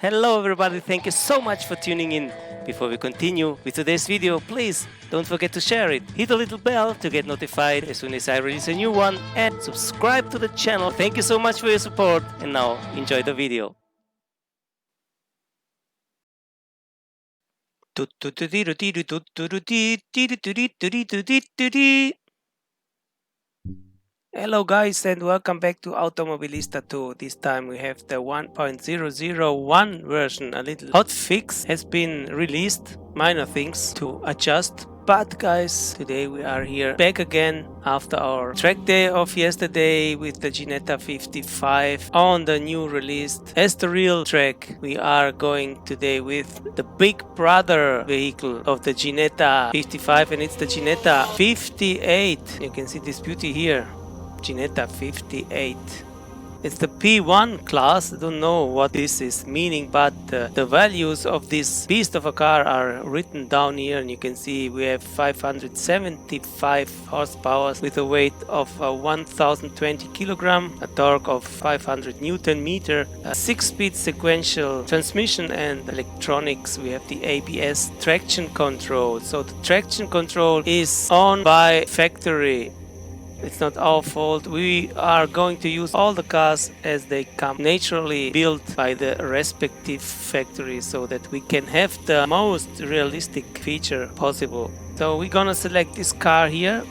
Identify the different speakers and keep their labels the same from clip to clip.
Speaker 1: Hello everybody, thank you so much for tuning in. Before we continue with today's video, please don't forget to share it. Hit the little bell to get notified as soon as I release a new one and subscribe to the channel. Thank you so much for your support and now enjoy the video. Hello guys and welcome back to Automobilista 2. This time we have the 1.001 version. A little hotfix has been released, minor things to adjust. But guys, today we are here back again after our track day of yesterday with the Ginetta 55 on the new released as the real track. We are going today with the big brother vehicle of the Ginetta 55 and it's the Ginetta 58. You can see this beauty here. Ginetta 58. It's the P1 class. I don't know what this is meaning, but the values of this beast of a car are written down here, and you can see we have 575 horsepower with a weight of 1020 kilogram, a torque of 500 Newton meter, a 6-speed sequential transmission and electronics. We have the ABS traction control. So the traction control is on by factory. It's not our fault. We are going to use all the cars as they come naturally built by the respective factories so that we can have the most realistic feature possible. So we're gonna select this car here.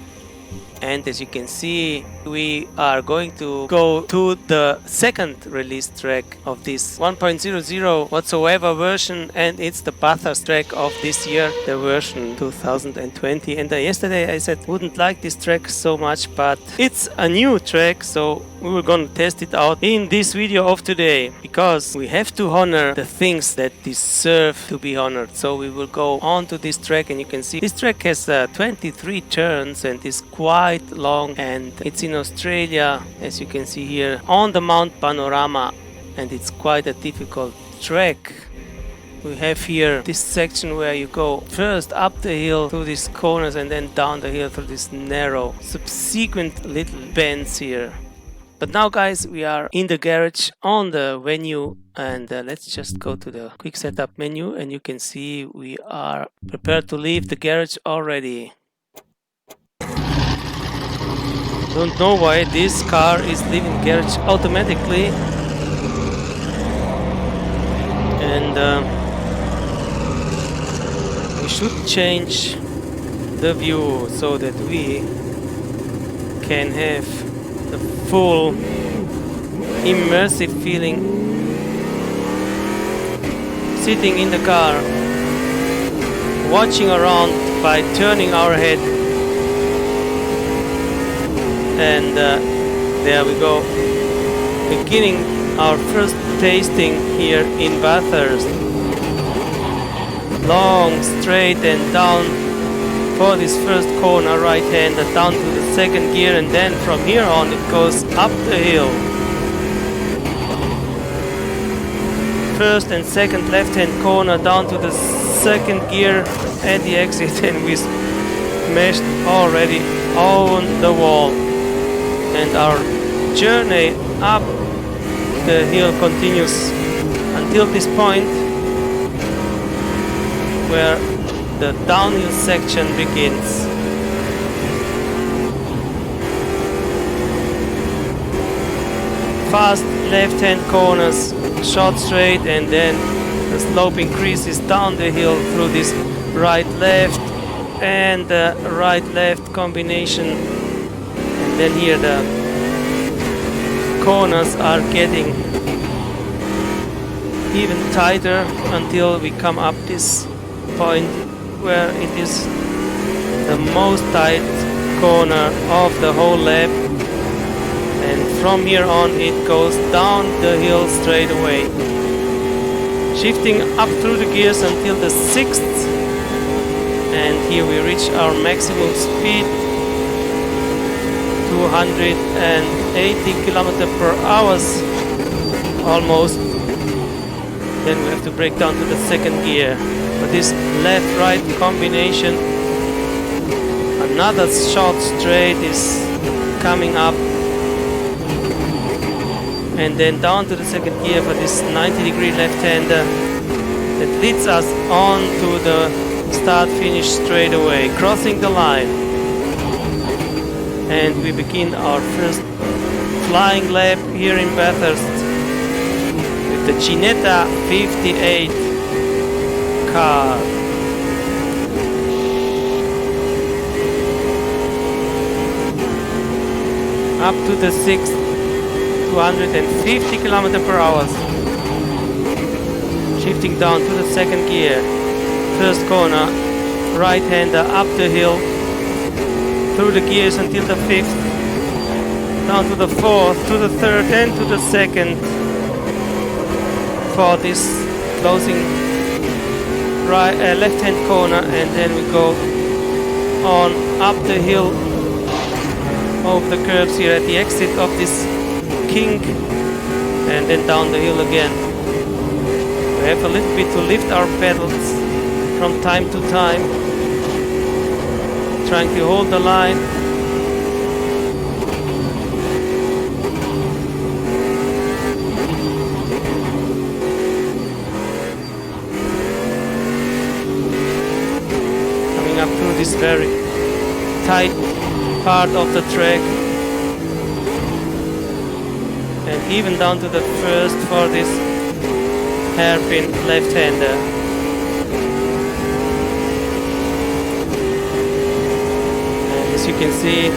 Speaker 1: And as you can see, we are going to go to the second release track of this 1.00 whatsoever version, and it's the Bathurst track of this year, the version 2020. And yesterday I said wouldn't like this track so much, but it's a new track, so we were gonna test it out in this video of today, because we have to honor the things that deserve to be honored. So we will go on to this track, and you can see this track has 23 turns and is quite long, and it's in Australia, as you can see here, on the Mount Panorama, and it's quite a difficult track. We have here this section where you go first up the hill through these corners and then down the hill through this narrow subsequent little bends here. But now guys, we are in the garage on the venue, and let's just go to the quick setup menu, and you can see we are prepared to leave the garage already. Don't know why this car is leaving garage automatically, and we should change the view so that we can have the full immersive feeling sitting in the car, watching around by turning our head. And there we go, beginning our first tasting here in Bathurst. Long, straight and down for this first corner, right hand down to the second gear, and then from here on it goes up the hill. First and second left hand corner down to the second gear at the exit, and we smashed already on the wall. And our journey up the hill continues until this point where the downhill section begins. Fast left-hand corners, short straight, and then the slope increases down the hill through this right-left and right-left combination. And then here the corners are getting even tighter until we come up this point where it is the most tight corner of the whole lap, and from here on it goes down the hill straight away, shifting up through the gears until the 6th, and here we reach our maximum speed, 280 km/h almost. Then we have to brake down to the second gear. But this left-right combination, another short straight is coming up, and then down to the second gear for this 90-degree left-hander that leads us on to the start-finish straightaway, crossing the line. And we begin our first flying lap here in Bathurst with the Ginetta 58 car. Up to the 6th, 250 km/h. Shifting down to the second gear. First corner, right-hander up the hill. Through the gears until the 5th. Down to the 4th, to the 3rd and to the 2nd. For this closing right, left-hand corner, and then we go on up the hill. Over the curves here at the exit of this kink, and then down the hill again. We have a little bit to lift our pedals from time to time, trying to hold the line. Coming up through this very tight part of the track, and even down to the first for this hairpin left-hander. And as you can see,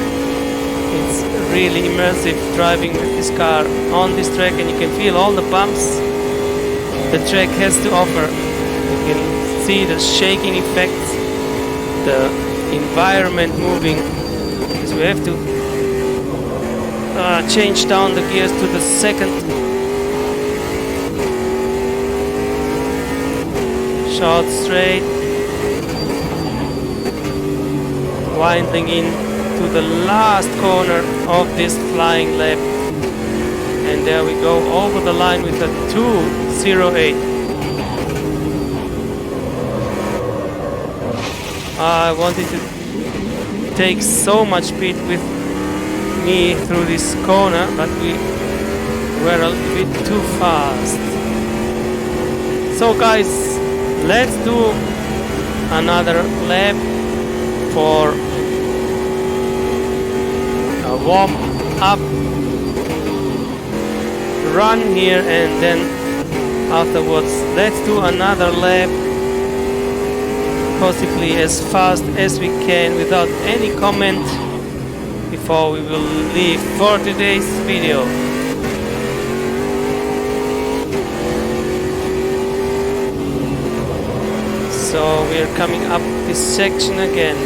Speaker 1: it's really immersive driving with this car on this track, and you can feel all the bumps the track has to offer. You can see the shaking effects, the environment moving. We have to change down the gears to the 2nd. Short straight, winding in to the last corner of this flying lap, and there we go over the line with a 2.08. I wanted to take so much speed with me through this corner, but we were a little bit too fast. So guys, let's do another lap for a warm up run here, and then afterwards let's do another lap, possibly as fast as we can without any comment before we will leave for today's video. So we are coming up this section again.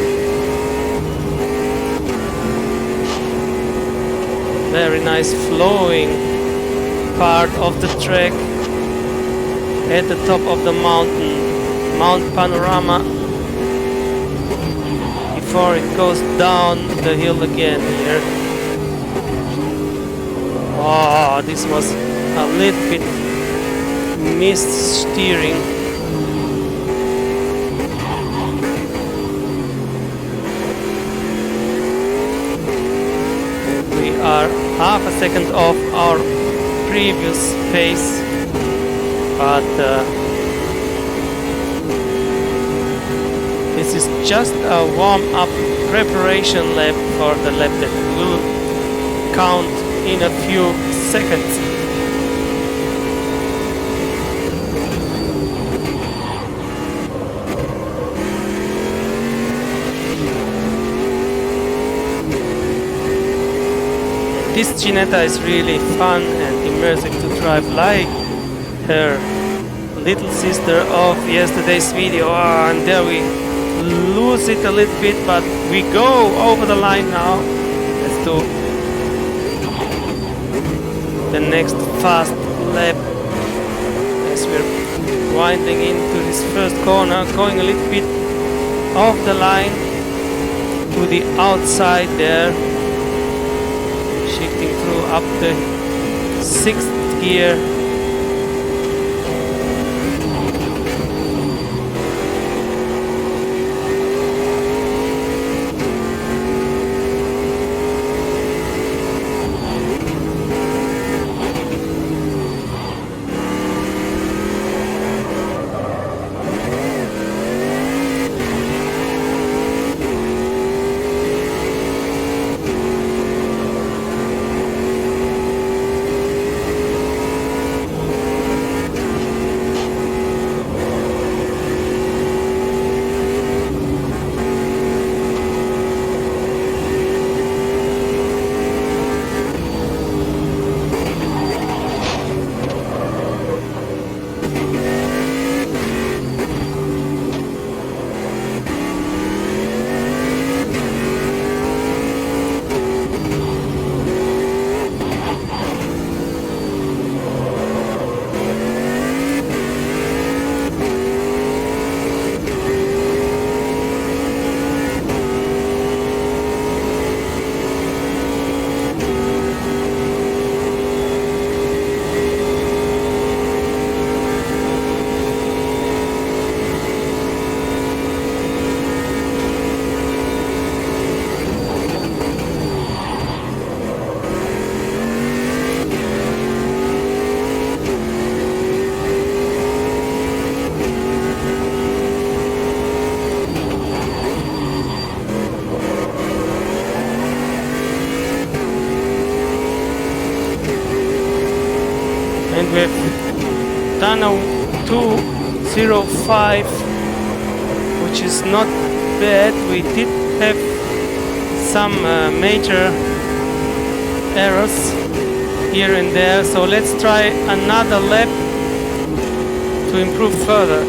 Speaker 1: Very nice flowing part of the track at the top of the mountain, Mount Panorama, before it goes down the hill again here. Oh, this was a little bit missed steering. We are half a second off our previous pace, but this is just a warm-up preparation lap for the lap that will count in a few seconds. This Ginetta is really fun and immersive to drive, like her little sister of yesterday's video. And there we lose it a little bit, but we go over the line now. Let's do the next fast lap as we're winding into this first corner, going a little bit off the line to the outside there, shifting through up the 6th gear. We've done a 2.05, which is not bad. We did have some major errors here and there, so let's try another lap to improve further.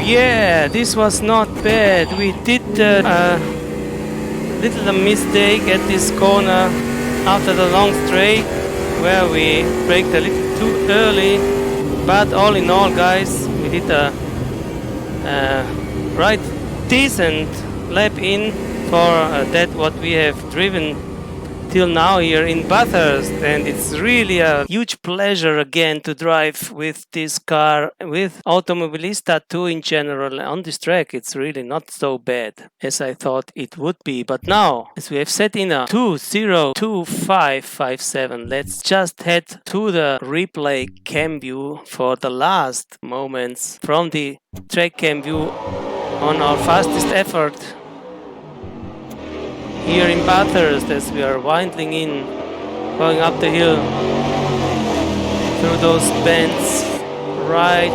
Speaker 1: Yeah, this was not bad. We did a little mistake at this corner after the long straight where we braked a little too early. But all in all, guys, we did a right decent lap in for that what we have driven till now here in Bathurst, and it's really a huge pleasure again to drive with this car, with Automobilista 2 in general on this track. It's really not so bad as I thought it would be. But now, as we have set in a 2.02557, let's just head to the replay cam view for the last moments from the track cam view on our fastest effort here in Bathurst, as we are winding in, going up the hill through those bends, right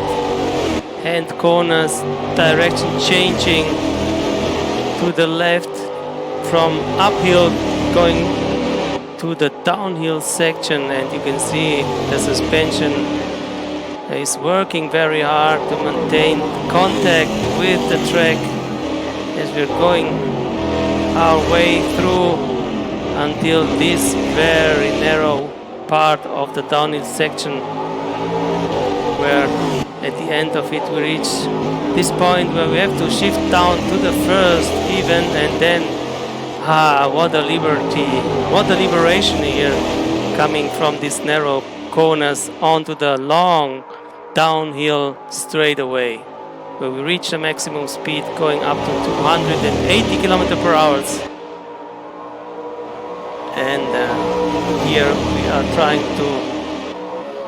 Speaker 1: hand corners, direction changing to the left from uphill going to the downhill section, and you can see the suspension is working very hard to maintain contact with the track as we're going our way through until this very narrow part of the downhill section, where at the end of it we reach this point where we have to shift down to the first even, and then what a liberty, what a liberation here, coming from these narrow corners onto the long downhill straightaway, where we reach the maximum speed going up to 280 km per hour. And here we are trying to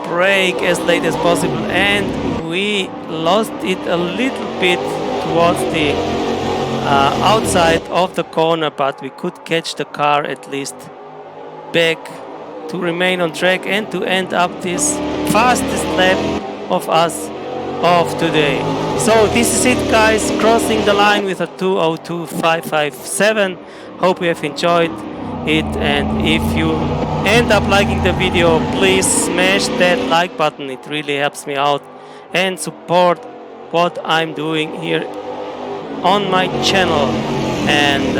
Speaker 1: brake as late as possible, and we lost it a little bit towards the outside of the corner, but we could catch the car at least back to remain on track and to end up this fastest lap of us of today. So this is it, guys, crossing the line with a 2.02557. Hope you have enjoyed it, and if you end up liking the video, please smash that like button. It really helps me out and support what I'm doing here on my channel. And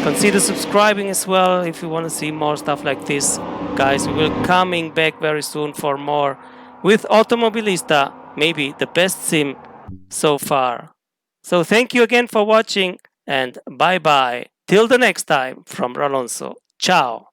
Speaker 1: consider subscribing as well if you want to see more stuff like this. Guys, we will coming back very soon for more with Automobilista, maybe the best sim so far. So thank you again for watching, and bye bye. Till the next time from Alonso. Ciao.